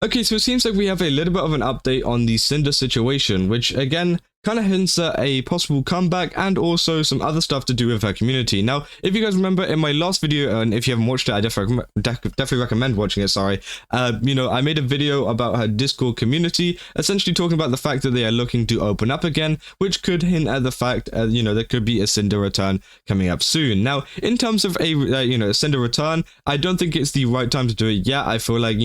Okay, so it seems like we have a little bit of an update on the Sinder situation, which again kind of hints at a possible comeback and also some other stuff to do with her community. Now, if you guys remember in my last video, and if you haven't watched it, I definitely recommend watching it, sorry. I made a video about her Discord community, essentially talking about the fact that they are looking to open up again, which could hint at the fact, there could be a Sinder return coming up soon. Now, in terms of a Sinder return, I don't think it's the right time to do it yet. I feel like,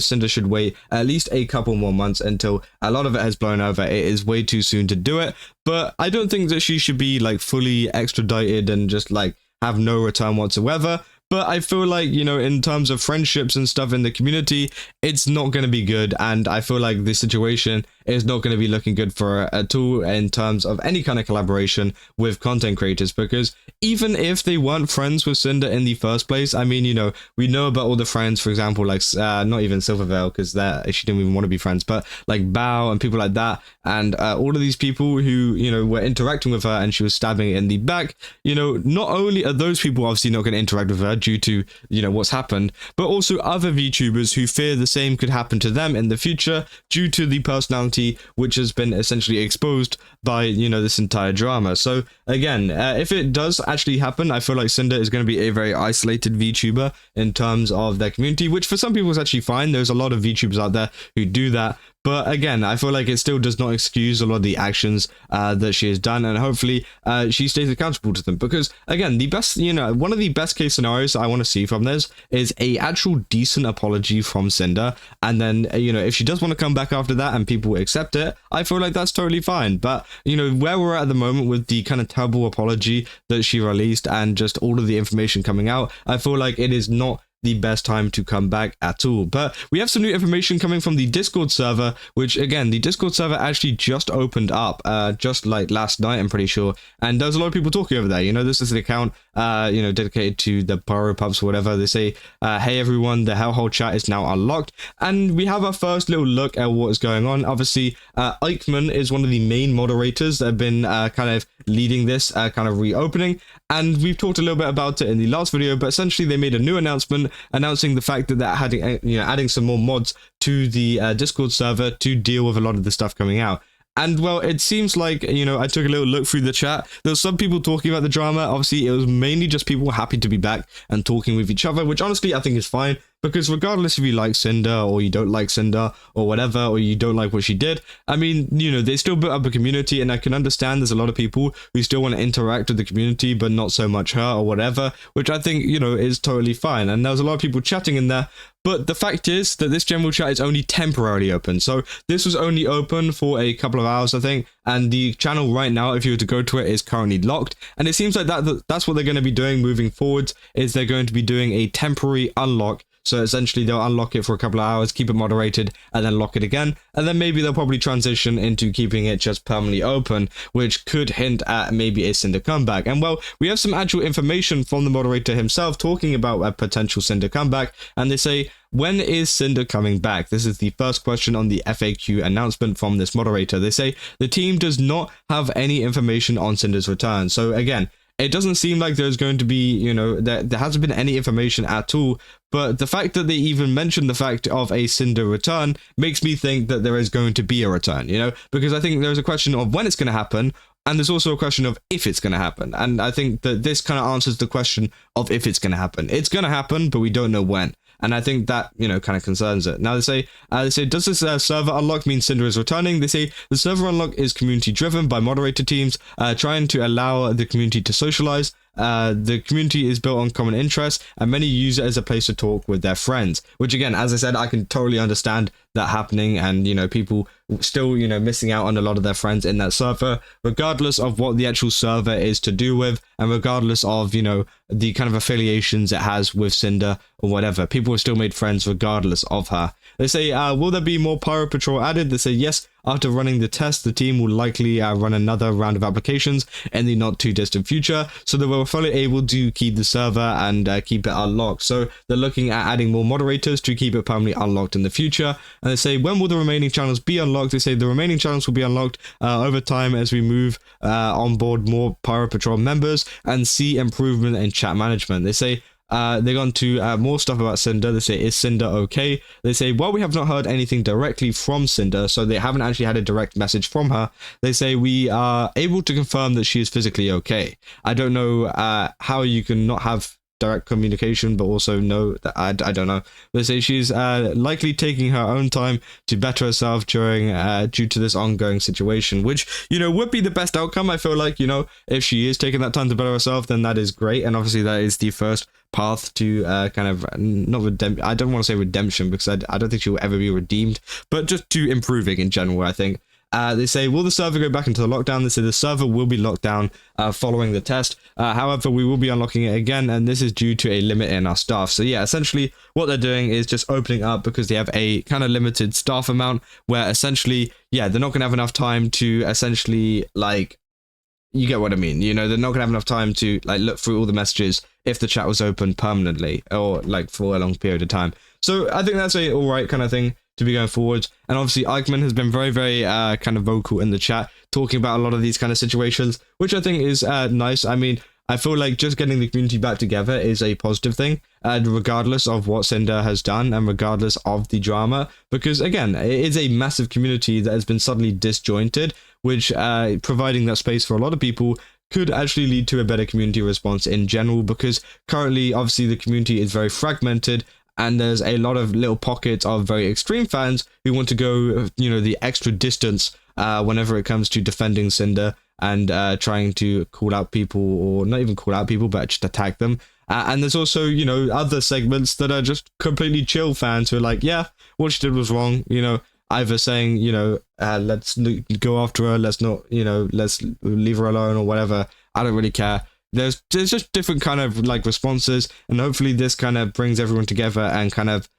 Sinder should wait at least a couple more months until a lot of it has blown over. It is way too soon to do it, but I don't think that she should be like fully extradited and just like have no return whatsoever. But I feel like, in terms of friendships and stuff in the community, it's not going to be good. And I feel like the situation is not going to be looking good for her at all in terms of any kind of collaboration with content creators. Because even if they weren't friends with Sinder in the first place, I mean, we know about all the friends, for example, like not even Silvervale, because she didn't even want to be friends, but like Bao and people like that. And all of these people who, were interacting with her and she was stabbing it in the back, not only are those people obviously not going to interact with her due to, what's happened, but also other VTubers who fear the same could happen to them in the future due to the personality which has been essentially exposed by, this entire drama. So again, if it does actually happen, I feel like Sinder is going to be a very isolated VTuber in terms of their community, which for some people is actually fine. There's a lot of VTubers out there who do that. But again, I feel like it still does not excuse a lot of the actions that she has done, and hopefully she stays accountable to them. Because again, the best, one of the best case scenarios I want to see from this is a actual decent apology from Sinder, and then if she does want to come back after that and people accept it, I feel like that's totally fine. But where we're at the moment with the kind of terrible apology that she released and just all of the information coming out, I feel like it is not the best time to come back at all. But we have some new information coming from the Discord server, which again, the Discord server actually just opened up just like last night, I'm pretty sure, and there's a lot of people talking over there. This is an account dedicated to the Pyro Pubs or whatever. They say, hey everyone, the Hellhole chat is now unlocked, and we have our first little look at what is going on. Obviously, Eichmann is one of the main moderators that have been kind of leading this kind of reopening, and we've talked a little bit about it in the last video, but essentially they made a new announcement announcing the fact that they're adding some more mods to the Discord server to deal with a lot of the stuff coming out. And well, it seems like, I took a little look through the chat. There was some people talking about the drama. Obviously, it was mainly just people happy to be back and talking with each other, which honestly I think is fine. Because regardless if you like Sinder or you don't like Sinder or whatever, or you don't like what she did, I mean, they still built up a community, and I can understand there's a lot of people who still want to interact with the community, but not so much her or whatever, which I think, is totally fine. And there was a lot of people chatting in there. But the fact is that this general chat is only temporarily open. So this was only open for a couple of hours, I think. And the channel right now, if you were to go to it, is currently locked. And it seems like that's what they're going to be doing moving forward, is they're going to be doing a temporary unlock. So essentially they'll unlock it for a couple of hours, keep it moderated, and then lock it again. And then maybe they'll probably transition into keeping it just permanently open, which could hint at maybe a Sinder comeback. And well, we have some actual information from the moderator himself talking about a potential Sinder comeback. And they say, when is Sinder coming back? This is the first question on the FAQ announcement from this moderator. They say the team does not have any information on Sinder's return. So again, it doesn't seem like there's going to be, there hasn't been any information at all. But the fact that they even mentioned the fact of a Sinder return makes me think that there is going to be a return, because I think there's a question of when it's going to happen. And there's also a question of if it's going to happen. And I think that this kind of answers the question of if it's going to happen. It's going to happen, but we don't know when. And I think that, kind of concerns it. Now they say, does this server unlock mean Sinder is returning? They say the server unlock is community driven by moderator teams, trying to allow the community to socialize. The community is built on common interests, and many use it as a place to talk with their friends, which again, as I said, I can totally understand that happening, and people still missing out on a lot of their friends in that server, regardless of what the actual server is to do with, and regardless of the kind of affiliations it has with Sinder or whatever. People have still made friends regardless of her. They say, will there be more Pyro Patrol added? They say yes. After running the test, the team will likely run another round of applications in the not too distant future, so that we're fully able to keep the server and keep it unlocked. So they're looking at adding more moderators to keep it permanently unlocked in the future. And they say, when will the remaining channels be unlocked? They say the remaining channels will be unlocked over time as we move on board more Pyro Patrol members and see improvement in chat management. They say, they go on to more stuff about Sinder. They say, is Sinder okay? They say, well, we have not heard anything directly from Sinder, so they haven't actually had a direct message from her. They say, we are able to confirm that she is physically okay. I don't know how you can not have direct communication, but also know that I don't know. They say she's likely taking her own time to better herself due to this ongoing situation, which, you know, would be the best outcome. I feel like, you know, if she is taking that time to better herself, then that is great. And obviously that is the first path to kind of not redemption. I don't want to say redemption because I don't think she will ever be redeemed, but just to improving in general, I think. They say, will the server go back into the lockdown? They say the server will be locked down following the test. However, we will be unlocking it again, and this is due to a limit in our staff. So yeah, essentially what they're doing is just opening up because they have a kind of limited staff amount where essentially, yeah, they're not going to have enough time to essentially, like, you get what I mean. You know, they're not going to have enough time to, like, look through all the messages if the chat was open permanently or, like, for a long period of time. So I think that's a alright kind of thing to be going forward. And obviously Eichmann has been very, very kind of vocal in the chat, talking about a lot of these kind of situations, which I think is nice. I mean, I feel like just getting the community back together is a positive thing, regardless of what Sinder has done and regardless of the drama, because again, it is a massive community that has been suddenly disjointed, which providing that space for a lot of people could actually lead to a better community response in general, because currently obviously the community is very fragmented, and there's a lot of little pockets of very extreme fans who want to go, you know, the extra distance whenever it comes to defending Sinder and trying to call out people, or not even call out people, but just attack them. And there's also, you know, other segments that are just completely chill fans who are like, yeah, what she did was wrong, you know, either saying, you know, let's go after her, let's not, you know, let's leave her alone or whatever. I don't really care. There's just different kind of like responses, and hopefully this kind of brings everyone together and kind of,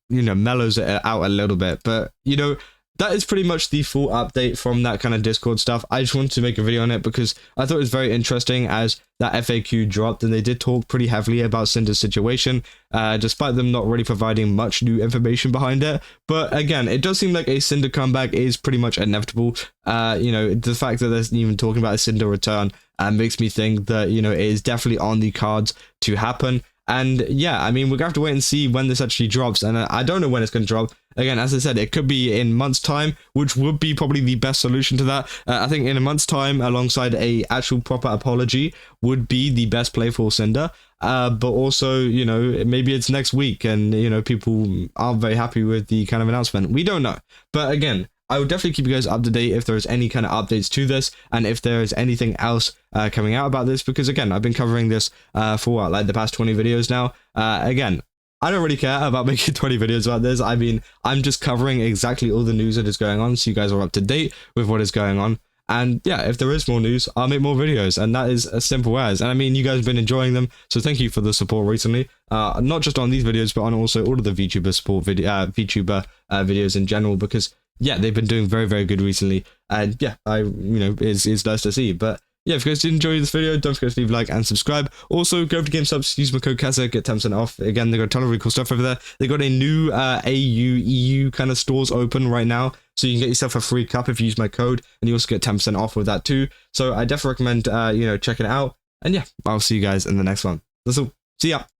you know, mellows it out a little bit. But, you know, that is pretty much the full update from that kind of Discord stuff. I just wanted to make a video on it because I thought it was very interesting as that FAQ dropped, and they did talk pretty heavily about Sinder's situation, despite them not really providing much new information behind it. But again, it does seem like a Sinder comeback is pretty much inevitable. You know, the fact that they're even talking about a Sinder return makes me think that, you know, it is definitely on the cards to happen. And yeah, I mean, we're gonna have to wait and see when this actually drops, and I don't know when it's gonna drop. Again, as I said, it could be in months' time, which would be probably the best solution to that. I think in a month's time, alongside a actual proper apology, would be the best play for Sinder. But also, you know, maybe it's next week, and, you know, people aren't very happy with the kind of announcement. We don't know. But again, I will definitely keep you guys up to date if there's any kind of updates to this, and if there is anything else coming out about this, because again, I've been covering this for what, like the past 20 videos now. Again, I don't really care about making 20 videos about this. I mean, I'm just covering exactly all the news that is going on, so you guys are up to date with what is going on. And yeah, if there is more news, I'll make more videos, and that is as simple as. And I mean, you guys have been enjoying them, so thank you for the support recently. Not just on these videos, but on also all of the VTuber support VTuber videos in general, because yeah, they've been doing very, very good recently. And yeah, it's nice to see. But yeah, if you guys did enjoy this video, don't forget to leave a like and subscribe. Also, go to GameStop, use my code CASA, get 10% off. Again, they got a ton of really cool stuff over there. They got a new AU, EU kind of stores open right now, so you can get yourself a free cup if you use my code, and you also get 10% off with that too. So I definitely recommend, checking it out. And yeah, I'll see you guys in the next one. That's all. See ya.